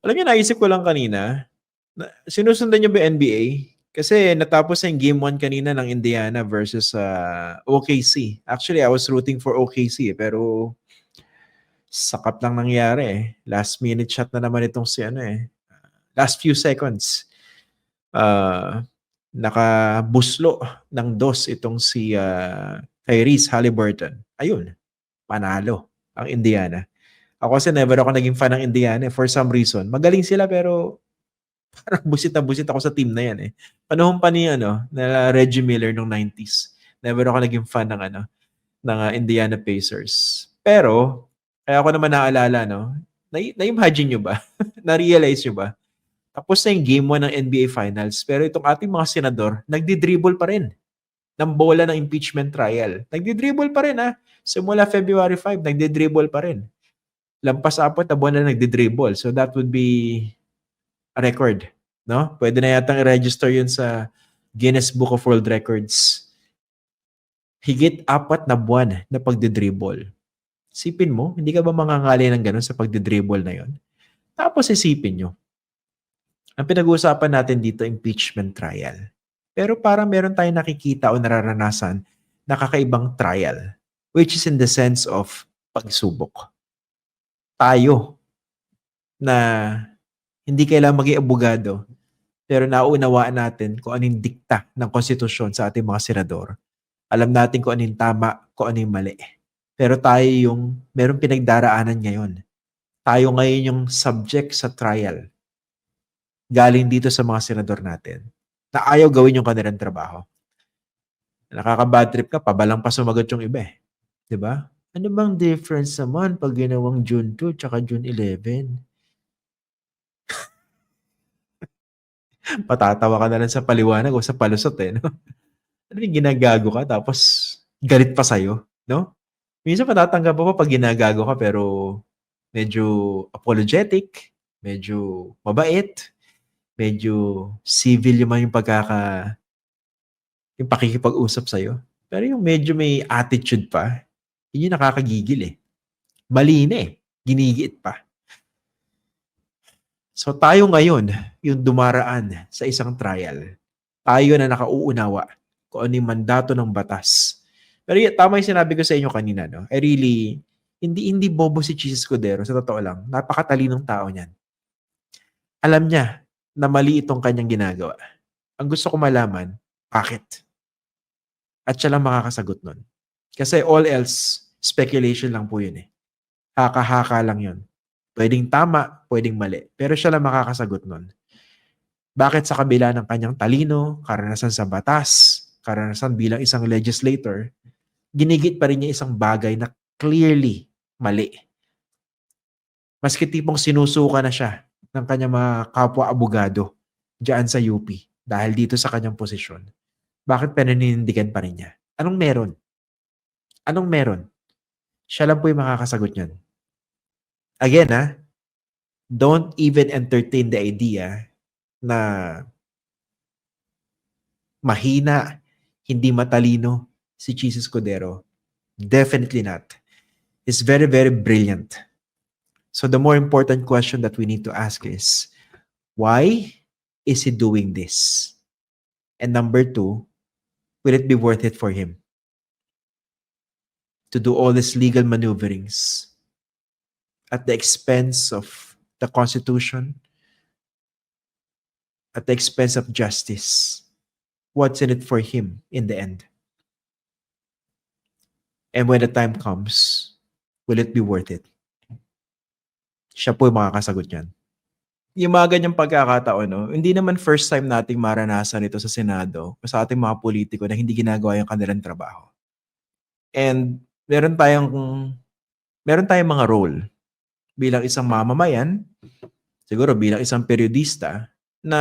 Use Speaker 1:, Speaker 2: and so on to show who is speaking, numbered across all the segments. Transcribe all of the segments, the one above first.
Speaker 1: Alam niyo, naisip ko lang kanina, sinusundan niyo ba NBA? Kasi natapos na yung game 1 kanina ng Indiana versus OKC. Actually, I was rooting for OKC pero sakap lang nangyari eh. Last minute shot na naman itong si ano eh. Last few seconds. Uh, Nakabuslo ng dos itong si Tyrese Halliburton. Ayun, panalo ang Indiana. Ako kasi never ako naging fan ng Indiana for some reason. Magaling sila pero parang busit na busit ako sa team na yan eh. Panahon pa ni na Reggie Miller nung 90s. Never ako naging fan ng ng Indiana Pacers. Pero kaya ako naman naalala na-imagine nyo ba? Na-realize nyo ba? Tapos na yung game 1 ng NBA Finals pero itong ating mga senador nagdi-dribble pa rin ng bola ng impeachment trial. Nagdi-dribble pa rin Simula February 5, nagdi-dribble pa rin. Lampas 4 na buwan na nagdi-dribble. So that would be a record, no? Pwede na yatang i-register yun sa Guinness Book of World Records. Higit 4 na buwan na pagdidribble. Isipin mo, hindi ka ba mangangali ng ganun sa pagdidribble na yun? Tapos isipin nyo, ang pinag-uusapan natin dito, impeachment trial. Pero parang meron tayong nakikita o nararanasan na kakaibang trial, which is in the sense of pagsubok. Tayo na hindi kailangan maging abogado, pero naunawaan natin kung anong dikta ng konstitusyon sa ating mga senador. Alam natin kung anong tama, kung anong mali. Pero tayo yung merong pinagdaraanan ngayon. Tayo ngayon yung subject sa trial. Galing dito sa mga senador natin na ayaw gawin yung kanilang trabaho. Nakaka-bad trip ka, pabalang pa sumagot yung iba eh. Diba? Ano bang difference naman pag ginawang June 2 tsaka June 11? Patatawa ka na lang sa paliwanag o sa palusot eh. No? Ano yung ginagago ka tapos galit pa sa'yo? No? Minsan patatanggap mo pa pag ginagago ka pero medyo apologetic, medyo mabait, medyo civil yung yung pakikipag-usap sa'yo. Pero yung medyo may attitude pa, yun yung nakakagigil eh. Mali na eh. Ginigiit pa. So tayo ngayon, yung dumaraan sa isang trial, tayo na nakauunawa kung ano yung mandato ng batas. Pero tama yung sinabi ko sa inyo kanina, no? Hindi bobo si Chis Escudero, sa totoo lang. Napakatalinong tao niyan. Alam niya na mali itong kanyang ginagawa. Ang gusto ko malaman, bakit? At siya lang makakasagot nun. Kasi all else, speculation lang po yun eh. Haka-haka lang yun. Pwedeng tama, pwedeng mali. Pero siya lang makakasagot nun. Bakit sa kabila ng kanyang talino, karanasan sa batas, karanasan bilang isang legislator, ginigit pa rin niya isang bagay na clearly mali. Maski tipong sinusuka na siya ng kanyang mga kapwa-abogado diyan sa UP dahil dito sa kanyang posisyon. Bakit paninindigan pa rin niya? Anong meron? Anong meron? Siya lang po yung makakasagot niyan. Again, don't even entertain the idea na mahina, hindi matalino si Chis Escudero. Definitely not. He's very, very brilliant. So the more important question that we need to ask is, why is he doing this? And number 2, will it be worth it for him to do all these legal maneuverings at the expense of the Constitution, at the expense of justice? What's in it for him in the end? And when the time comes, will it be worth it? Siya po yung makakasagot niyan. Yung mga ganyang pagkakataon, no? Hindi naman first time nating maranasan ito sa Senado o sa ating mga politiko na hindi ginagawa yung kanilang trabaho. And meron tayong mga role bilang isang mamamayan, siguro bilang isang periodista, na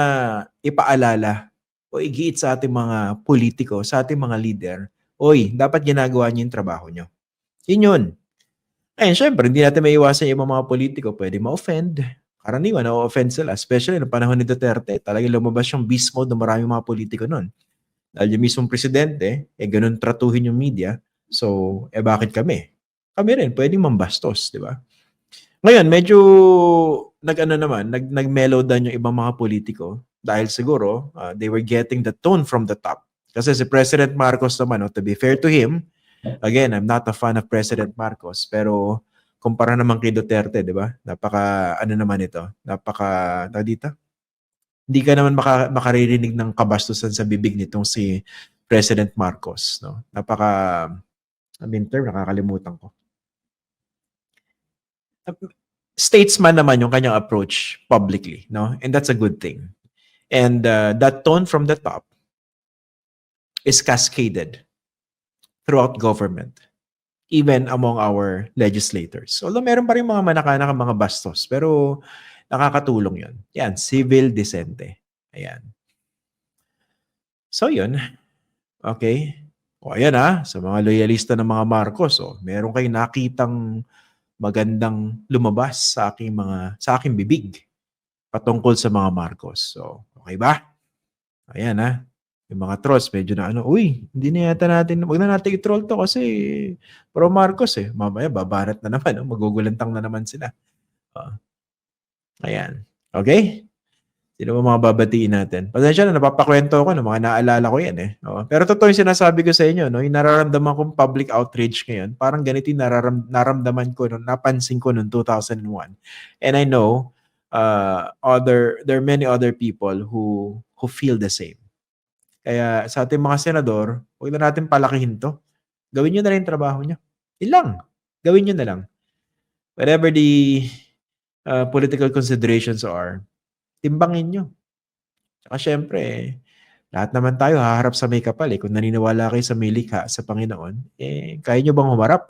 Speaker 1: ipaalala o igiit sa ating mga politiko, sa ating mga leader, oy, dapat ginagawa niyo yung trabaho niyo. Yun yun. Ayun, syempre, hindi natin maiiwasan yung mga politiko, pwede ma-offend. Karaniwan, na-offend sila. Especially noong panahon ni Duterte, talagang lumabas yung beast mode ng maraming mga politiko noon. Dahil yung mismong presidente, ganun tratuhin yung media. So, bakit kami? Kami rin, pwedeng mambastos, di ba? Ngayon, medyo nag-mellow down yung ibang mga politiko dahil siguro they were getting the tone from the top. Kasi si President Marcos naman, to be fair to him, again, I'm not a fan of President Marcos, pero kumpara naman kay Duterte, di ba? Naman ito? Dito? Hindi ka naman makaririnig ng kabastusan sa bibig nitong si President Marcos, no? Term, nakakalimutan ko. Statesman naman yung kanyang approach publicly, no? And that's a good thing. And that tone from the top is cascaded throughout government, even among our legislators. Although meron pa rin mga manakanak, mga bastos, pero nakakatulong yun. Yan, civil decente. Ayan. So yun. Okay. O ayan sa mga loyalista ng mga Marcos, meron kayong nakitang magandang lumabas sa aking bibig patungkol sa mga Marcos. So, okay ba? Ayan yung mga trolls, medyo na hindi na yata natin, wag na natin i-troll to kasi pro Marcos mamaya babarat na naman, magugulantang na naman sila. Ayan. Okay? Sino ba mga babatiin natin? Pasensya na, napapakwento ako, mga naalala ko yan Pero totoo yung sinasabi ko sa inyo, yung nararamdaman kong public outrage ngayon, parang ganito yung naramdaman ko, napansin ko noong 2001. And I know there are many other people who feel the same. Kaya sa ating mga senador, huwag na natin palakihin to. Gawin nyo na rin yung trabaho nyo. Ilang. Gawin nyo na lang. Whatever the political considerations are, timbangin nyo. Saka syempre, lahat naman tayo haharap sa may kapal. Kung naniniwala kayo sa may likha sa Panginoon, kaya nyo bang humarap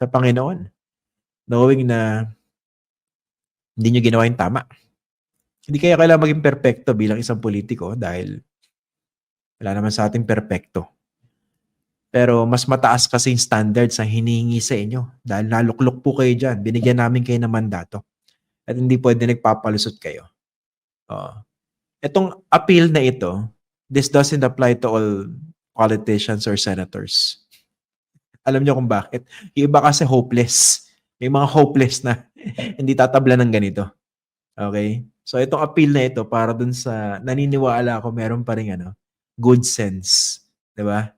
Speaker 1: sa Panginoon? Knowing na hindi nyo ginawa yung tama. Hindi kaya kailangan maging perfecto bilang isang politiko dahil wala naman sa ating perfecto. Pero mas mataas kasi yung standards na hinihingi sa inyo dahil naluklok po kayo dyan. Binigyan namin kayo ng mandato. At hindi pwede nagpapalusot kayo. Itong appeal na ito, this doesn't apply to all politicians or senators. Alam niyo kung bakit? Yung iba kasi hopeless. May mga hopeless na hindi tatabla ng ganito. Okay? So itong appeal na ito para dun sa naniniwala ako meron pa rin good sense. Diba?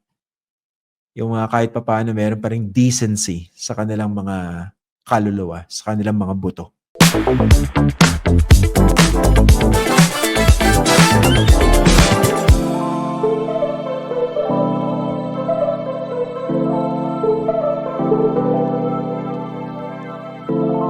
Speaker 1: Yung kahit pa paano meron pa rin decency sa kanilang mga kaluluwa, sa kanilang mga buto.